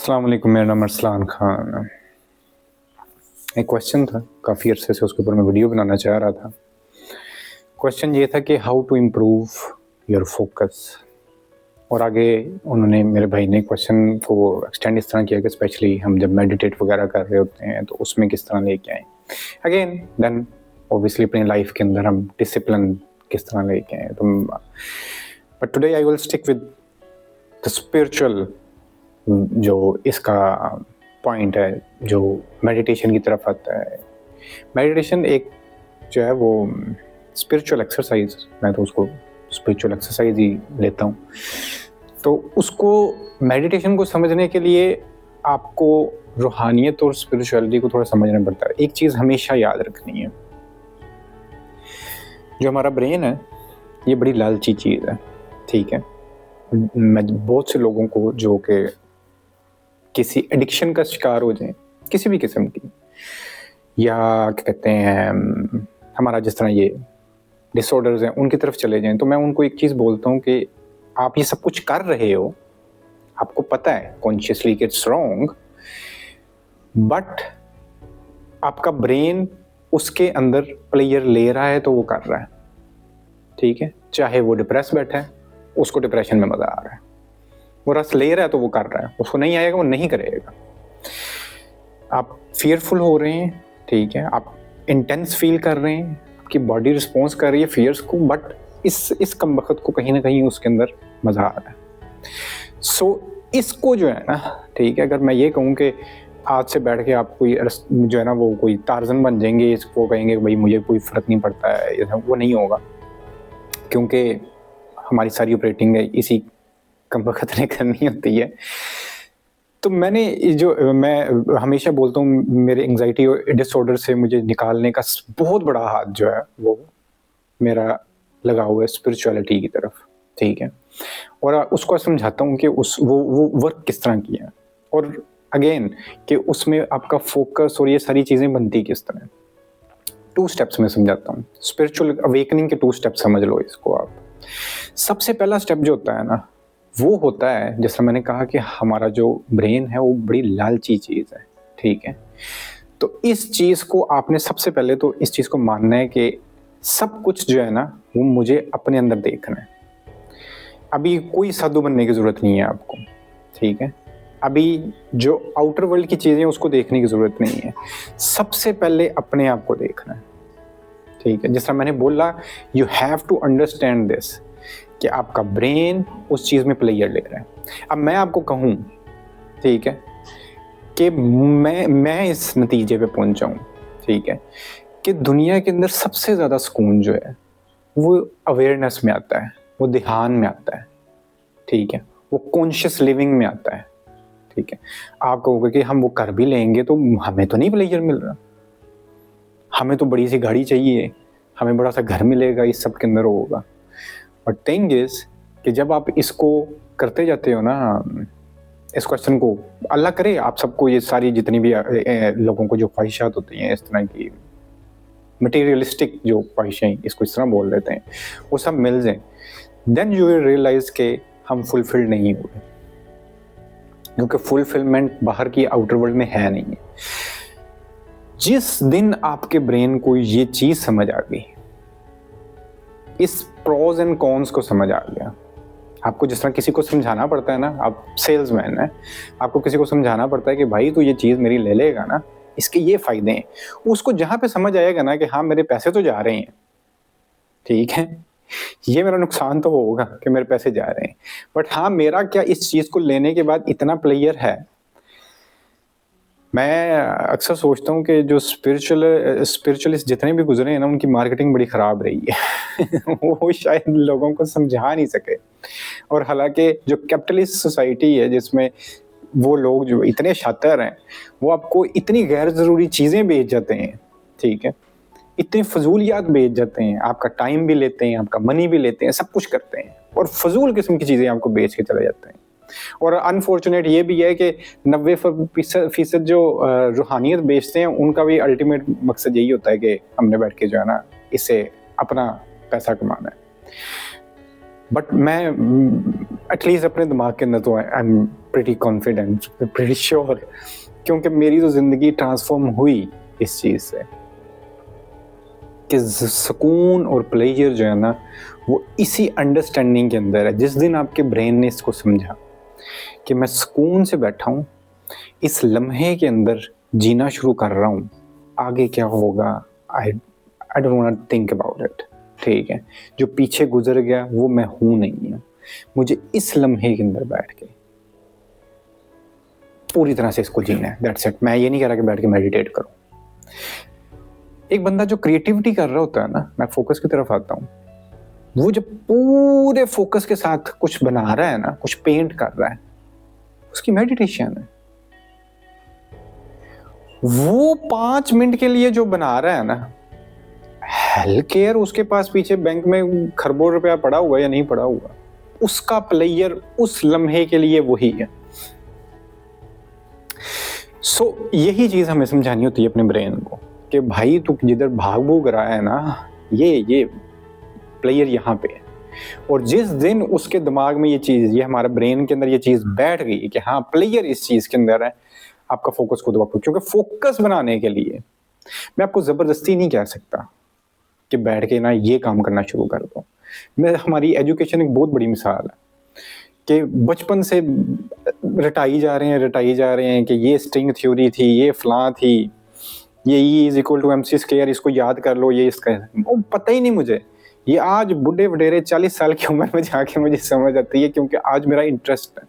अस्सलाम वालेकुम, मेरा नाम अरसलान खान है। एक क्वेश्चन था, काफ़ी अरसे से उसके ऊपर मैं वीडियो बनाना चाह रहा था। क्वेश्चन ये था कि how to improve your focus. और आगे उन्होंने, मेरे भाई ने क्वेश्चन को एक्सटेंड इस तरह किया कि स्पेशली हम जब मेडिटेट वगैरह कर रहे होते हैं तो उसमें किस तरह लेके आएँ। अगेन देन ऑब्वियसली अपनी लाइफ के अंदर हम डिसिप्लिन किस तरह लेके आएँ। तो but today I will stick with the spiritual जो इसका पॉइंट है, जो मेडिटेशन की तरफ आता है। मेडिटेशन एक जो है वो स्पिरिचुअल एक्सरसाइज, मैं तो उसको स्पिरिचुअल एक्सरसाइज ही लेता हूँ। तो उसको, मेडिटेशन को समझने के लिए आपको रूहानियत और स्पिरिचुअलिटी को थोड़ा समझना पड़ता है। एक चीज़ हमेशा याद रखनी है, जो हमारा ब्रेन है ये बड़ी लालची चीज़ है, ठीक है। मैं बहुत से लोगों को जो कि किसी एडिक्शन का शिकार हो जाए, किसी भी किस्म की, या क्या कहते हैं हमारा जिस तरह ये डिसऑर्डर्स हैं उनकी तरफ चले जाएं, तो मैं उनको एक चीज़ बोलता हूँ कि आप ये सब कुछ कर रहे हो, आपको पता है कॉन्शियसली कि इट्स रॉन्ग, बट आपका ब्रेन उसके अंदर प्लेयर ले रहा है तो वो कर रहा है, ठीक है। चाहे वो डिप्रेस बैठा है, उसको डिप्रेशन में मज़ा आ रहा है, वो रस ले रहा है तो वो कर रहा है, उसको नहीं आएगा वो नहीं करेगा। आप फियरफुल हो रहे हैं, ठीक है, आप इंटेंस फील कर रहे हैं, आपकी बॉडी रिस्पॉन्स कर रही है फियर्स को, बट इस कम वक्त को कहीं ना कहीं उसके अंदर मज़ा आ रहा है। सो इसको जो है ना, ठीक है, अगर मैं ये कहूँ कि आज से बैठ के आप कोई जो है ना वो कोई टार्जन बन जाएंगे, इसको कहेंगे भाई मुझे कोई फ़र्क नहीं पड़ता है, वो नहीं होगा, क्योंकि हमारी सारी ऑपरेटिंग है इसी कम वक्त ने करनी होती है। तो मैं हमेशा बोलता हूँ, मेरे एंजाइटी और डिसऑर्डर से मुझे निकालने का बहुत बड़ा हाथ जो है वो मेरा लगा हुआ है स्पिरिचुअलिटी की तरफ, ठीक है। और उसको समझाता हूँ कि वो वर्क किस तरह की है, और अगेन कि उसमें आपका फोकस और ये सारी चीज़ें बनती किस तरह। 2 स्टेप्स में समझाता हूँ। स्पिरिचुअल अवेकनिंग के 2 स्टेप्स समझ लो इसको आप। सबसे पहला स्टेप जो होता है ना, वो होता है, जैसा मैंने कहा कि हमारा जो ब्रेन है वो बड़ी लालची चीज़ है, ठीक है। तो इस चीज़ को आपने सबसे पहले तो इस चीज़ को मानना है कि सब कुछ जो है ना वो मुझे अपने अंदर देखना है। अभी कोई साधु बनने की ज़रूरत नहीं है आपको, ठीक है। अभी जो आउटर वर्ल्ड की चीज़ें उसको देखने की ज़रूरत नहीं है, सबसे पहले अपने आप को देखना है, ठीक है। जिस तरह मैंने बोला, you have to understand this कि आपका ब्रेन उस चीज़ में प्लेयर ले रहा है। अब मैं आपको कहूँ, ठीक है, कि मैं इस नतीजे पे पहुंचा हूँ, ठीक है, कि दुनिया के अंदर सबसे ज़्यादा सुकून जो है वो अवेयरनेस में आता है, वो ध्यान में आता है, ठीक है, वो कॉन्शियस लिविंग में आता है, ठीक है। आप कहोगे कि हम वो कर भी लेंगे तो हमें तो नहीं प्लेजर मिल रहा, हमें तो बड़ी सी गाड़ी चाहिए, हमें बड़ा सा घर मिलेगा, इस सब के अंदर होगा। बट थिंग इज कि जब आप इसको करते जाते हो ना, इस क्वेश्चन को, अल्लाह करे आप सबको ये सारी जितनी भी लोगों को जो ख्वाहिशात होती हैं, इस तरह की मटेरियलिस्टिक जो ख्वाहिशें, इसको इस तरह बोल देते हैं, वो सब मिल जाए, देन यू विल रियलाइज के हम फुलफिल्ड नहीं हुए, क्योंकि फुलफिलमेंट बाहर की आउटर वर्ल्ड में है नहीं है। जिस दिन आपके ब्रेन को ये चीज समझ आ गई, इस प्रोज एंड कॉन्स को समझ आ गया, आपको जिस तरह किसी को समझाना पड़ता है ना, आप सेल्समैन है, आपको किसी को समझाना पड़ता है कि भाई तू ये चीज़ मेरी ले लेगा ना, इसके ये फायदे हैं, उसको जहाँ पे समझ आएगा ना कि हाँ मेरे पैसे तो जा रहे हैं, ठीक है, ये मेरा नुकसान तो होगा कि मेरे पैसे जा रहे हैं, बट हाँ मेरा क्या इस चीज़ को लेने के बाद इतना प्लेयर है। मैं अक्सर सोचता हूँ कि जो स्पिरिचुअलिस्ट जितने भी गुजरे हैं ना, उनकी मार्केटिंग बड़ी ख़राब रही है वो शायद लोगों को समझा नहीं सके। और हालांकि जो कैपिटलिस्ट सोसाइटी है, जिसमें वो लोग जो इतने शातिर हैं, वो आपको इतनी गैर ज़रूरी चीज़ें बेच जाते हैं, ठीक है, इतनी फजूलियात बेच जाते हैं, आपका टाइम भी लेते हैं, आपका मनी भी लेते हैं, सब कुछ करते हैं, और फजूल किस्म की चीज़ें आपको बेच के चले जाते हैं। और अनफॉर्चुनेट ये भी है कि 90% जो रूहानियत बेचते हैं, उनका भी अल्टीमेट मकसद यही होता है कि हमने बैठ के जो है ना इससे अपना पैसा कमाना है। बट मैं एटलीस्ट अपने दिमाग के अंदर तो I am pretty confident, pretty sure, क्योंकि मेरी तो जिंदगी ट्रांसफॉर्म हुई इस चीज से कि सुकून और प्लेजर जो है ना वो इसी अंडरस्टैंडिंग के अंदर है। जिस दिन आपके ब्रेन ने इसको समझा कि मैं सुकून से बैठा हूँ, इस लम्हे के अंदर जीना शुरू कर रहा हूँ, आगे क्या होगा I don't want to think about it, ठीक है, जो पीछे गुजर गया वो मैं हूँ नहीं है, मुझे इस लम्हे के अंदर बैठ के पूरी तरह से इसको जीना है, दैट्स इट। मैं ये नहीं कह रहा कि बैठ के मेडिटेट करो। एक बंदा जो क्रिएटिविटी कर रहा होता है ना, मैं फोकस की तरफ आता हूँ, वो जब पूरे फोकस के साथ कुछ बना रहा है ना, कुछ पेंट कर रहा है, उसकी मेडिटेशन है। वो 5 मिनट के लिए जो बना रहा है ना, हेल्थ केयर उसके पास पीछे बैंक में खरबों रुपया पड़ा हुआ या नहीं पड़ा हुआ, उसका प्लेयर उस लम्हे के लिए वही है। सो यही चीज हमें समझानी होती है अपने ब्रेन को कि भाई तू जिधर भाग भूग रहा है ना, ये प्लेयर यहाँ पे है। और जिस दिन उसके दिमाग में ये चीज, ये हमारे ब्रेन के अंदर ये चीज बैठ गई कि हाँ प्लेयर इस चीज के अंदर है, आपका फोकस खुद वापस, क्योंकि फोकस बनाने के लिए मैं आपको जबरदस्ती नहीं कह सकता कि बैठ के ना ये काम करना शुरू कर दो। मैं, हमारी एजुकेशन एक बहुत बड़ी मिसाल है कि बचपन से रटाई जा रहे हैं कि ये स्ट्रिंग थ्योरी थी, ये फलां थी, ये E is equal to MC square, इसको याद कर लो, ये इसका वो पता ही नहीं मुझे। ये आज बुढ़े वडेरे 40 साल की उम्र में जाके मुझे समझ आती है, क्योंकि आज मेरा इंटरेस्ट है।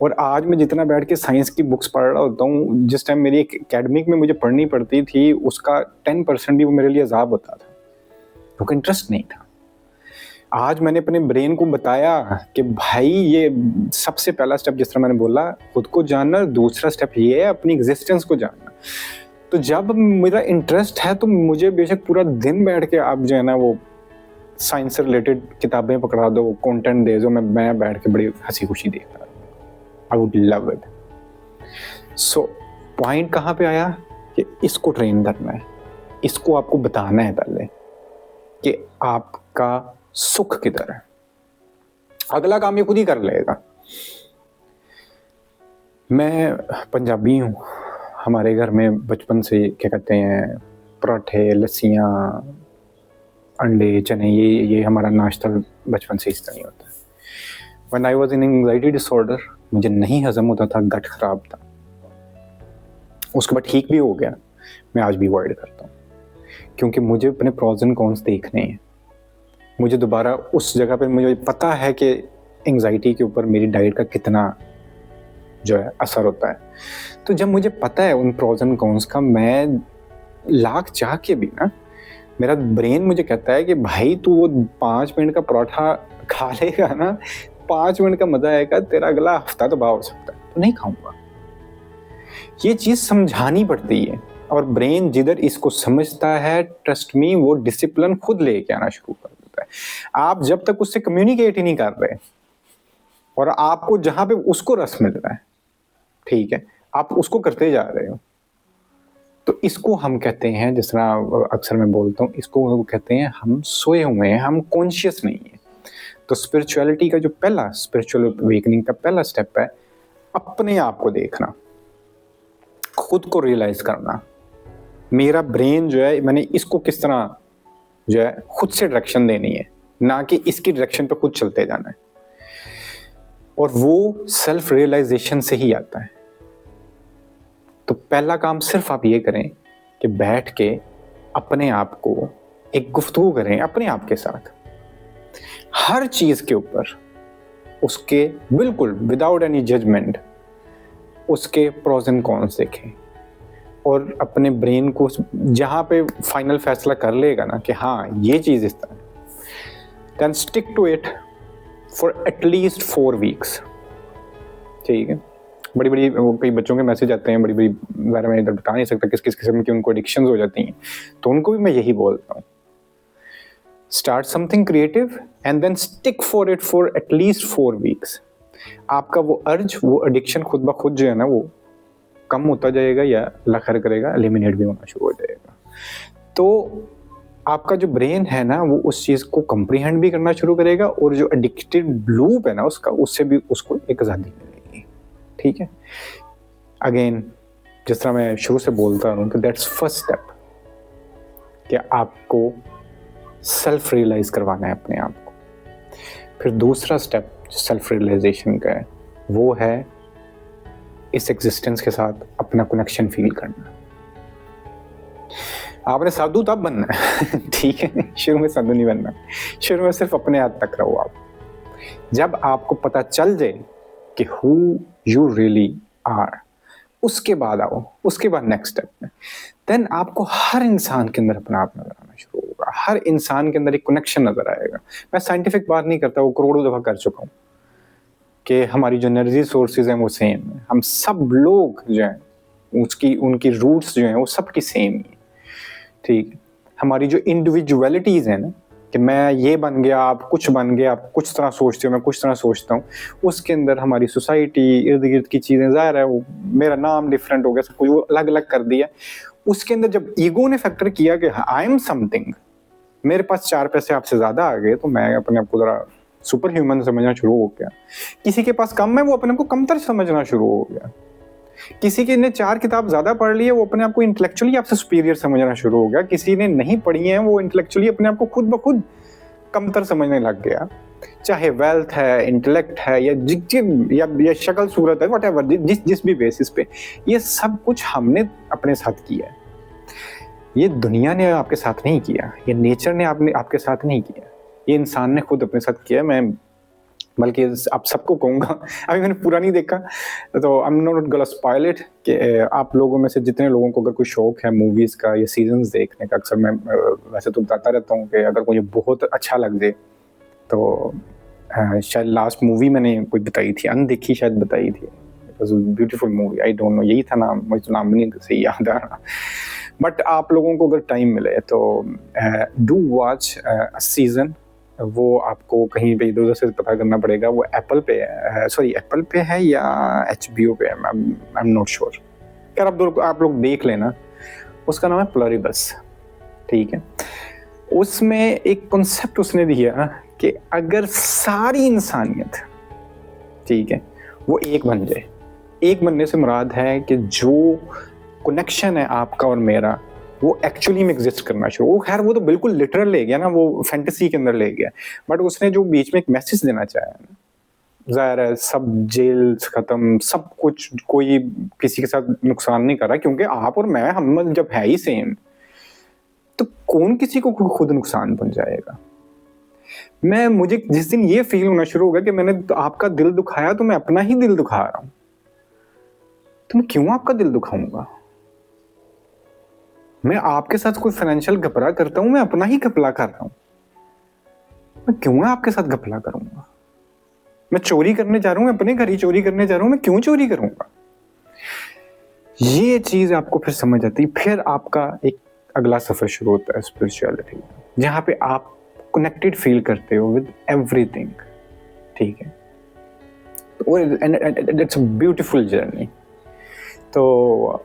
और आज मैं जितना बैठ के साइंस की बुक्स पढ़ रहा होता हूँ, जिस टाइम मेरी एक एकेडमिक में मुझे पढ़नी पड़ती थी, उसका 10% भी वो मेरे लिए अजाब होता था, क्योंकि इंटरेस्ट नहीं था। आज मैंने अपने ब्रेन को बताया कि भाई ये सबसे पहला स्टेप, जिस तरह मैंने बोला, खुद को जानना, दूसरा स्टेप ये है अपनी एग्जिस्टेंस को जानना। तो जब मेरा इंटरेस्ट है तो मुझे बेशक पूरा दिन बैठ के आप जो है ना वो साइंस से रिलेटेड किताबें पकड़ा दो, कंटेंट दे दो, मैं बैठ के बड़ी हंसी खुशी देखता हूँ। I would love it. So point कहाँ पे आया कि इसको ट्रेन करना है, इसको आपको बताना है पहले कि आपका सुख किधर है, अगला काम ये खुद ही कर लेगा। मैं पंजाबी हूँ, हमारे घर में बचपन से क्या कहते हैं, पराठे, लस्सियाँ, अंडे, चने, ये हमारा नाश्ता बचपन से इस तरह ही होता है। When I was in anxiety disorder, मुझे नहीं हजम होता था, गट खराब था, उसके बाद ठीक भी हो गया। मैं आज भी अवॉइड करता हूँ क्योंकि मुझे अपने प्रोज एंड कॉन्स देखने हैं। मुझे दोबारा उस जगह पे मुझे पता है कि एंजाइटी के ऊपर मेरी डाइट का कितना जो है असर होता है। तो जब मुझे पता है उन प्रोज एंड कॉन्स का, मैं लाख चाह के भी ना, मेरा ब्रेन मुझे कहता है कि भाई तू वो 5 मिनट का परोठा खा लेगा ना, 5 मिनट का मजा आएगा, तेरा अगला हफ्ता तो हो सकता है, तो नहीं खाऊंगा। ये चीज समझानी पड़ती है, और ब्रेन जिधर इसको समझता है, ट्रस्ट मी, वो डिसिप्लिन खुद लेके आना शुरू कर देता है। आप जब तक उससे कम्युनिकेट ही नहीं कर रहे और आपको जहां पे उसको रस मिल रहा है, ठीक है, आप उसको करते जा रहे हो, तो इसको हम कहते हैं, जिस तरह अक्सर मैं बोलता हूँ, इसको कहते हैं हम सोए हुए हैं, हम कॉन्शियस नहीं है। तो स्पिरिचुअलिटी का जो पहला, स्पिरिचुअल अवेकनिंग का पहला स्टेप है अपने आप को देखना, खुद को रियलाइज करना। मेरा ब्रेन जो है, मैंने इसको किस तरह जो है खुद से डायरेक्शन देनी है, ना कि इसकी डायरेक्शन पे खुद चलते जाना है। और वो सेल्फ रियलाइजेशन से ही आता है। तो पहला काम सिर्फ आप ये करें कि बैठ के अपने आप को एक गुफ्तगू करें अपने आप के साथ, हर चीज के ऊपर, उसके बिल्कुल विदाउट एनी जजमेंट, उसके प्रोज एंड कॉन्स देखें, और अपने ब्रेन को जहां पे फाइनल फैसला कर लेगा ना कि हाँ ये चीज इस तरह, then stick to it for at least 4 weeks. ठीक है, बड़ी बड़ी कई बच्चों के मैसेज आते हैं, बड़ी बड़ी, मैं इधर बता नहीं सकता किस किस किस्म की उनको एडिक्शंस हो जाती हैं, तो उनको भी मैं यही बोलता हूँ, start something creative and then stick for it for at least 4 weeks. आपका वो अर्ज, वो एडिक्शन खुद ब खुद जो है ना वो कम होता जाएगा, या अल्लाह खैर करेगा एलिमिनेट भी होना शुरू हो जाएगा। तो आपका जो ब्रेन है ना, वो उस चीज को कंप्रीहेंड भी करना शुरू करेगा, और जो एडिक्टेड लूप है ना उसका, उससे भी उसको एक आजादी मिलेगी। ठीक है। अगेन जिस तरह मैं शुरू से बोलता हूँ कि दैट्स फर्स्ट स्टेप, कि आपको सेल्फ रियलाइज करवाना है अपने आप को। फिर दूसरा स्टेप सेल्फ रियलाइजेशन का है, वो है इस एग्जिस्टेंस के साथ अपना कनेक्शन फील करना। आपने साधु तब बनना है ठीक है, शुरू में साधु नहीं बनना, शुरू में सिर्फ अपने हाथ तक रहो आप। जब आपको पता चल जाए कि हु यू रियली आर, उसके बाद आओ, उसके बाद नेक्स्ट स्टेप में, देन आपको हर इंसान के अंदर अपना आप नजर आना शुरू होगा, हर इंसान के अंदर एक कनेक्शन नजर आएगा। मैं साइंटिफिक बात नहीं करता, वो करोड़ों दफा कर चुका हूँ कि हमारी जो एनर्जी सोर्सेज हैं वो सेम है, हम सब लोग जो हैं उसकी उनकी रूट्स जो हैं वो सबकी सेम ही है, ठीक है। हमारी जो इंडिविजुअलिटीज है ना, कि मैं ये बन गया, आप कुछ बन गया, आप कुछ तरह सोचते हो, मैं कुछ तरह सोचता हूँ, उसके अंदर हमारी सोसाइटी, इर्द गिर्द की चीजें, जाहिर है वो मेरा नाम डिफरेंट हो गया, सब कुछ वो अलग अलग कर दिया। उसके अंदर जब ईगो ने फैक्टर किया कि आई एम समथिंग, मेरे पास 4 पैसे आपसे ज्यादा आ गए, तो मैं अपने आप को जरा सुपर ह्यूमन समझना शुरू हो गया। किसी के पास कम है, वो अपने आप को कमतर समझना शुरू हो गया। किसी के ने 4 किताब ज्यादा पढ़ ली है, वो अपने आप को इंटेलेक्चुअली आपसे सुपीरियर समझना शुरू हो गया। किसी ने नहीं पढ़ी है, वो इंटेलेक्चुअली अपने आप को खुद ब खुद कमतर समझने लग गया। चाहे वेल्थ है, इंटेलेक्ट है, या शक्ल सूरत है, व्हाटएवर, जिस भी बेसिस पे, ये सब कुछ हमने अपने साथ किया है। ये दुनिया ने आपके साथ नहीं किया, ये नेचर ने आपके साथ नहीं किया, ये इंसान ने खुद अपने साथ किया। मैं बल्कि आप सबको कहूँगा, अभी मैंने पूरा नहीं देखा तो I am not gonna spoil it, कि आप लोगों में से जितने लोगों को अगर कोई शौक है मूवीज़ का या सीजन्स देखने का, अक्सर मैं वैसे तो बताता रहता हूँ कि अगर मुझे बहुत अच्छा लग जाए तो शायद लास्ट मूवी मैंने कोई बताई थी, अनदेखी शायद बताई थी, it was a beautiful movie, I don't know, यही था नाम, मुझे तो नाम भी नहीं सही याद आ रहा। बट आप लोगों को अगर टाइम मिले तो डू वॉच अ सीजन, वो आपको कहीं पे इधर उधर से पता करना पड़ेगा, वो एप्पल पे है, सॉरी एप्पल पे है या HBO पे है, आई एम नॉट श्योर। खैर आप लोग देख लेना, उसका नाम है प्लुरिबस, ठीक है। उसमें एक कॉन्सेप्ट उसने दिया कि अगर सारी इंसानियत, ठीक है, वो एक बन जाए, एक बनने से मुराद है कि जो कनेक्शन है आपका और मेरा, वो एक्चुअली में एग्जिस्ट करना शुरू, वो खैर वो तो बिल्कुल लिटरल ले गया ना, वो फैंटेसी के अंदर ले गया, बट उसने जो बीच में एक मैसेज देना चाहा ना, जाहिर है सब जेल खत्म, सब कुछ, कोई किसी के साथ नुकसान नहीं कर रहा, क्योंकि आप और मैं, हम जब है ही सेम, तो कौन किसी को खुद नुकसान पहुंचाएगा। मुझे जिस दिन ये फील होना शुरू हो गया कि मैंने तो आपका दिल दुखाया, तो मैं अपना ही दिल दुखा रहा हूं, तो मैं क्यों आपका दिल दुखाऊंगा। मैं आपके साथ कोई फाइनेंशियल घपला करता हूं, मैं अपना ही घपला कर रहा हूं, मैं क्यों आपके साथ घपला करूंगा। मैं चोरी करने जा रहा हूं, मैं अपने घर ही चोरी करने जा रहा हूं, मैं क्यों चोरी करूंगा। ये चीज आपको फिर समझ आती, फिर आपका एक अगला सफर शुरू होता है स्पिरिचुअलिटी, जहां पे आप कनेक्टेड फील करते हो विद एवरीथिंग, ठीक है। It's a beautiful journey. तो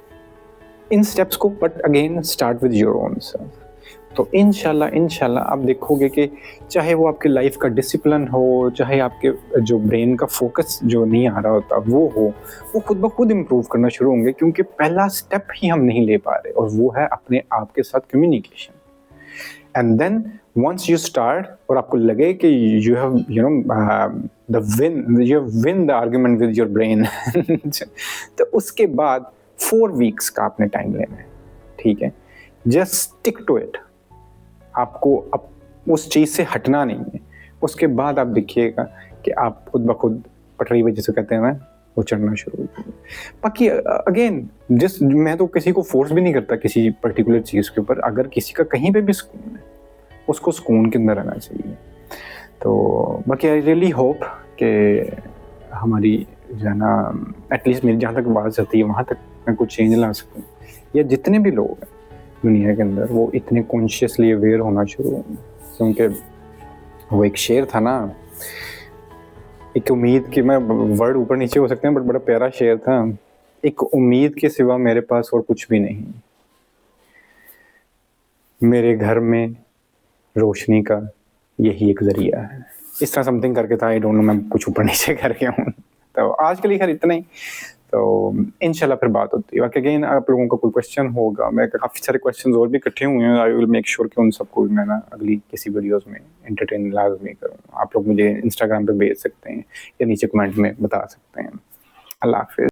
इन स्टेप्स को, but again start with your own self. तो इंशाल्लाह आप देखोगे कि चाहे वो आपकी लाइफ का डिसिप्लिन हो, चाहे आपके जो ब्रेन का फोकस जो नहीं आ रहा होता वो हो, वो खुद ब खुद इम्प्रूव करना शुरू होंगे, क्योंकि पहला स्टेप ही हम नहीं ले पा रहे, और वो है अपने आप के साथ communication. And then once you start, और आपको लगे कि you have win the argument with your brain, तो उसके बाद 4 वीक्स का आपने टाइम लेना है, ठीक है। जस्ट स्टिक टू इट, आपको अब उस चीज से हटना नहीं है। उसके बाद आप देखिएगा कि आप खुद ब खुद पटरी पे जिसे कहते हैं ना, वो चढ़ना शुरू हो जाएगा। बाकी अगेन मैं तो किसी को फोर्स भी नहीं करता किसी पर्टिकुलर चीज के ऊपर, अगर किसी का कहीं पे भी सुकून है, उसको सुकून के अंदर रहना चाहिए। तो बाकी आई रियली होप कि हमारी जो है ना, एटलीस्ट मेरी जहाँ तक बात चलती है वहाँ तक मैं कुछ चेंज ला सकूँ, या जितने भी लोग हैं दुनिया के अंदर वो इतने कॉन्शियसली अवेयर होना शुरू हों। क्योंकि वो एक शेर था ना, एक उम्मीद की, मैं वर्ड ऊपर नीचे हो सकते हैं बट बड़ा प्यारा शेर था, एक उम्मीद के सिवा मेरे पास और कुछ भी नहीं, मेरे घर में रोशनी का यही एक जरिया है। इस तरह समथिंग करके था, आई डोंट नो, मैं कुछ ऊपर नीचे करके हूँ। तो आज के लिए खैर इतना ही। तो इंशाल्लाह फिर बात होती है। बाकी अगेन आप लोगों का कोई क्वेश्चन होगा, मैं काफ़ी सारे क्वेश्चंस और भी इकट्ठे हुए हैं, आई विल मेक श्योर कि उन सबको भी मैं ना अगली किसी वीडियोस में एंटरटेन लाजमी करूँ। आप लोग मुझे इंस्टाग्राम पे भेज सकते हैं या नीचे कमेंट में बता सकते हैं। अल्लाह हाफिज़।